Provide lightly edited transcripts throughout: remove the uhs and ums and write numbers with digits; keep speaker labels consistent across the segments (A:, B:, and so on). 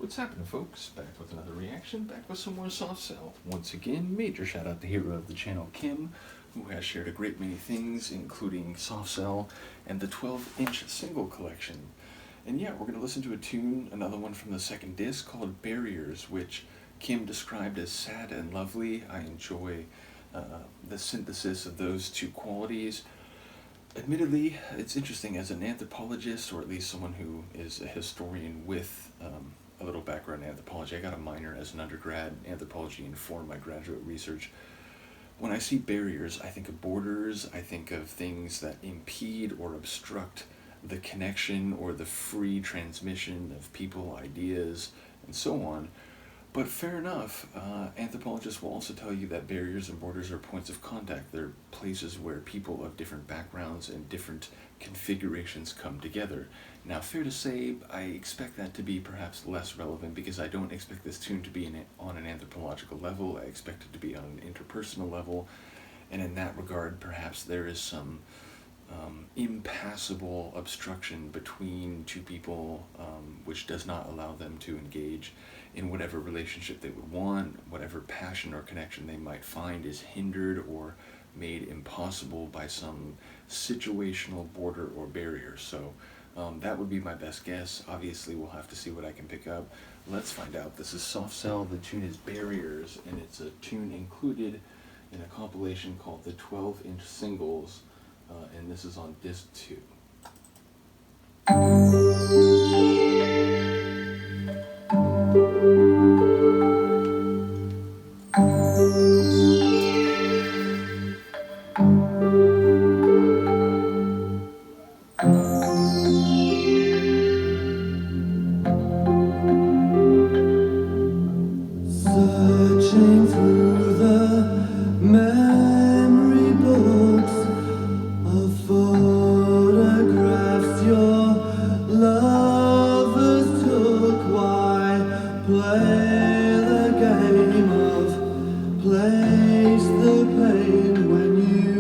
A: What's happening, folks? Back with another reaction, back with some more soft cell. Once again, major shout out to hero of the channel, Kim, who has shared a great many things, including soft cell and the 12-inch single collection. And yeah, we're going to listen to a tune, another one from the second disc, called Barriers, which Kim described as sad and lovely. I enjoy the synthesis of those two qualities. Admittedly, it's interesting, as an anthropologist, or at least someone who is a historian with a little background in anthropology. I got a minor as an undergrad in anthropology and for my graduate research. When I see barriers, I think of borders, I think of things that impede or obstruct the connection or the free transmission of people, ideas, and so on. But fair enough, anthropologists will also tell you that barriers and borders are points of contact. They're places where people of different backgrounds and different configurations come together. Now, fair to say, I expect that to be perhaps less relevant because I don't expect this tune to be on an anthropological level. I expect it to be on an interpersonal level. And in that regard, perhaps there is some impassable obstruction between two people, which does not allow them to engage in whatever relationship they would want. Whatever passion or connection they might find is hindered or made impossible by some situational border or barrier. So that would be my best guess. Obviously, we'll have to see what I can pick up. Let's find out. This is Soft Cell. The tune is Barriers, and it's a tune included in a compilation called the 12-inch Singles, and this is on disc 2.
B: Searching through the memory books of photographs your lovers took. Why play the game of place the pain when you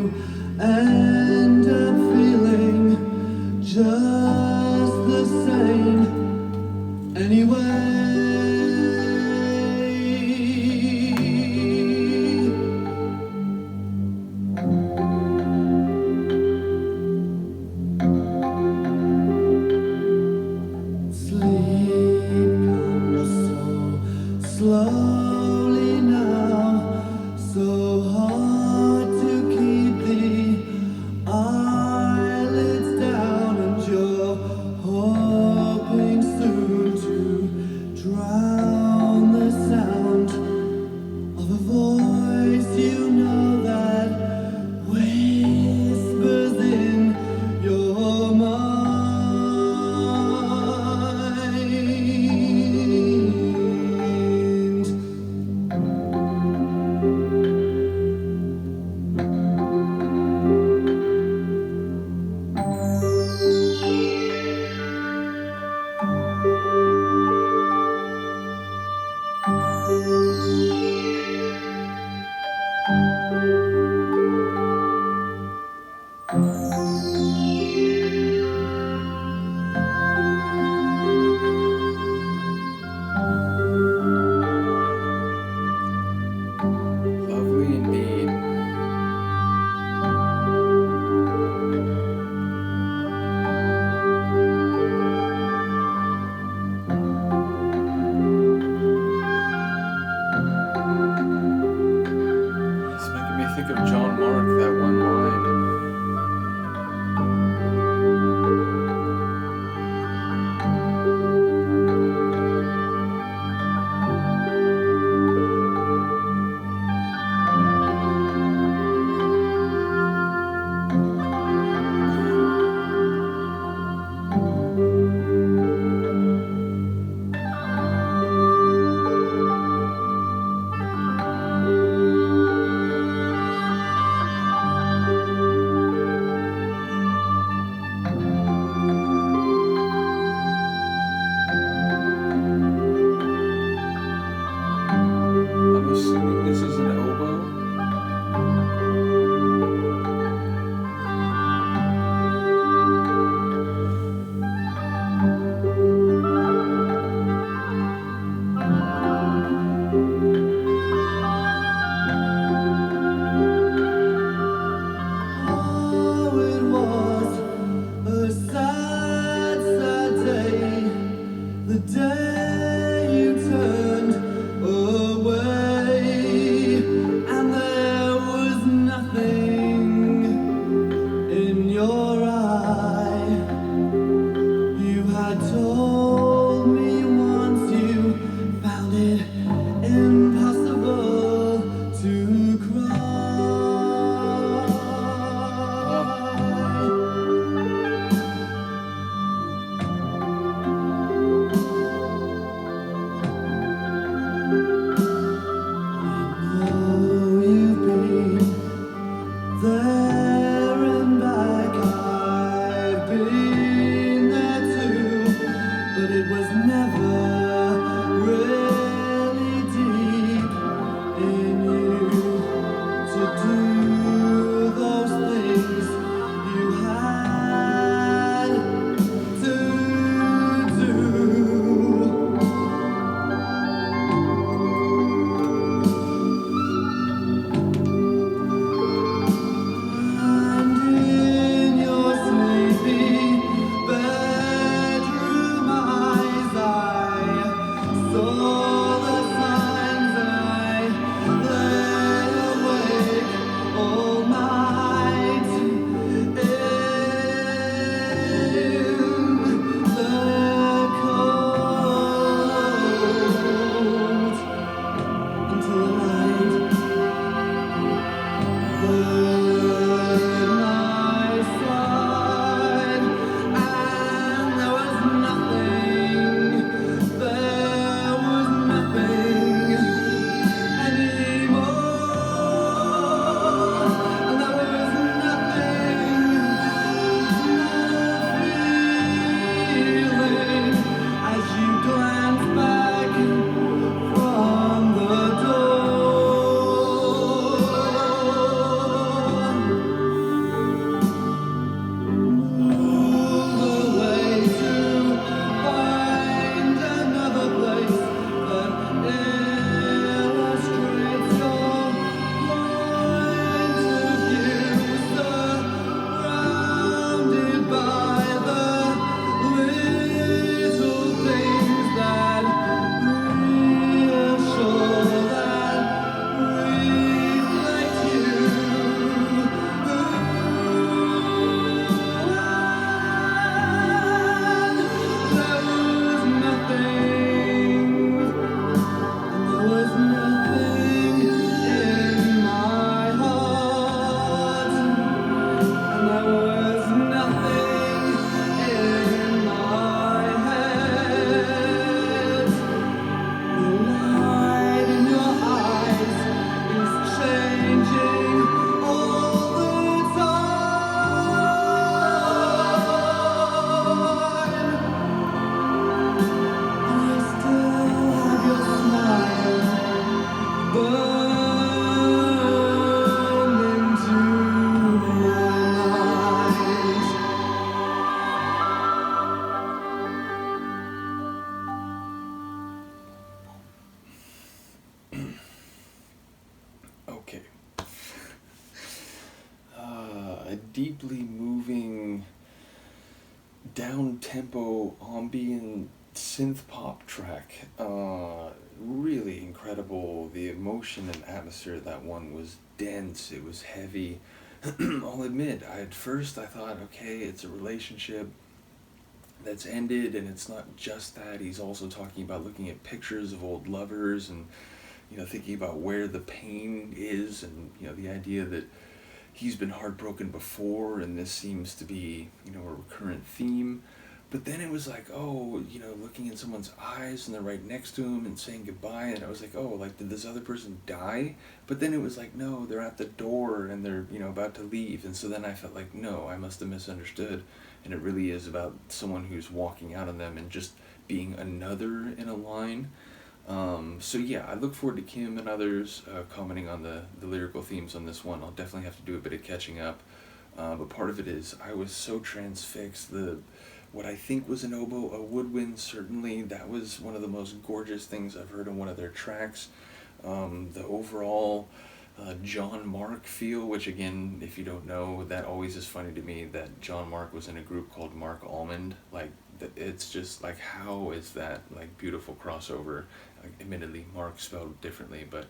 B: end up feeling just the same anyway? Slowly now, so hard to keep the eyelids down, and you're hoping soon to drown the sound of a voice you know that whispers in your mind. the day you turned away, and there was nothing in your eye. You had told me once you found it impossible to cry. Oh, you've been there and back. I've been there too, but it was never really deep in you to do those things you had to do. And in your sleepy bedroom eyes, I saw the signs. I lay awake all night in the cold until the light. My side, and there was nothing anymore, and there was nothing, not a feeling as you glanced back from the door. Move away to find another place that illustrates your point of view, surrounded by the little things that reassure, that reflect you. There was nothing in my heart, and there was nothing in my head. The light in your eyes is changing all the time. And I still have your smile burn into my mind.
A: Okay. A deeply moving, down-tempo ambient synth pop track. Really incredible. The emotion and atmosphere of that one was dense. It was heavy. I'll admit, at first I thought, okay, it's a relationship that's ended, and it's not just that. He's also talking about looking at pictures of old lovers and, thinking about where the pain is, and, the idea that he's been heartbroken before, and this seems to be, a recurrent theme. But then it was like, oh, looking in someone's eyes and they're right next to him and saying goodbye, and I was like, oh, like, did this other person die? But then it was like, no, they're at the door and they're, about to leave. And so then I felt like, no, I must have misunderstood. And it really is about someone who's walking out on them and just being another in a line. So yeah, I look forward to Kim and others commenting on the lyrical themes on this one. I'll definitely have to do a bit of catching up. But part of it is I was so transfixed. What I think was an oboe, a woodwind, certainly, that was one of the most gorgeous things I've heard on one of their tracks. The overall John Marc feel, which again, if you don't know, that always is funny to me that John Marc was in a group called Marc Almond. Like, it's just like, how is that like beautiful crossover? Admittedly, Marc spelled differently, but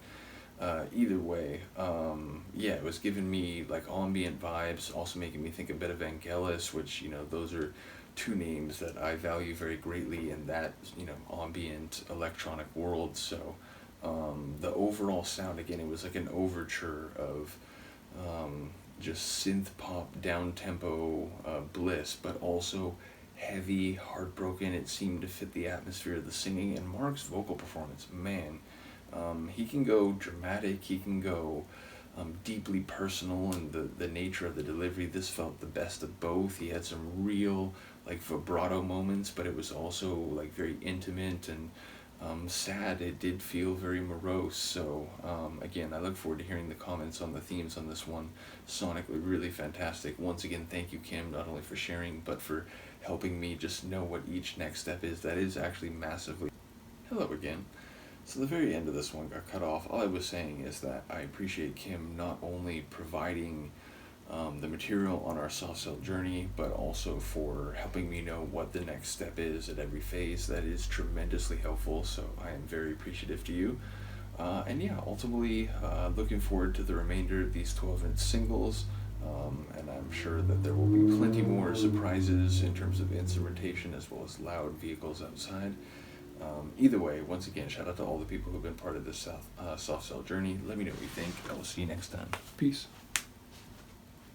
A: either way, yeah, it was giving me like ambient vibes, also making me think a bit of Vangelis, which, you know, those are two names that I value very greatly in that, you know, ambient electronic world. So the overall sound, again, it was like an overture of just synth pop down tempo bliss, but also heavy, heartbroken. It seemed to fit the atmosphere of the singing. And Marc's vocal performance, man, he can go dramatic, he can go deeply personal, and the nature of the delivery, this felt the best of both. He had some real like vibrato moments, but it was also like very intimate and sad. It did feel very morose. So again, I look forward to hearing the comments on the themes on this one. Sonically really fantastic. Once again, thank you, Kim, not only for sharing, but for helping me just know what each next step is. That is actually massively... Hello again. So the very end of this one got cut off. All I was saying is that I appreciate Kim not only providing the material on our soft cell journey, but also for helping me know what the next step is at every phase. That is tremendously helpful, so I am very appreciative to you. And yeah, ultimately looking forward to the remainder of these 12-inch singles, and I'm sure that there will be plenty more surprises in terms of instrumentation as well as loud vehicles outside. Either way, once again, shout out to all the people who have been part of this soft cell journey. Let me know what you think. I will see you next time. Peace.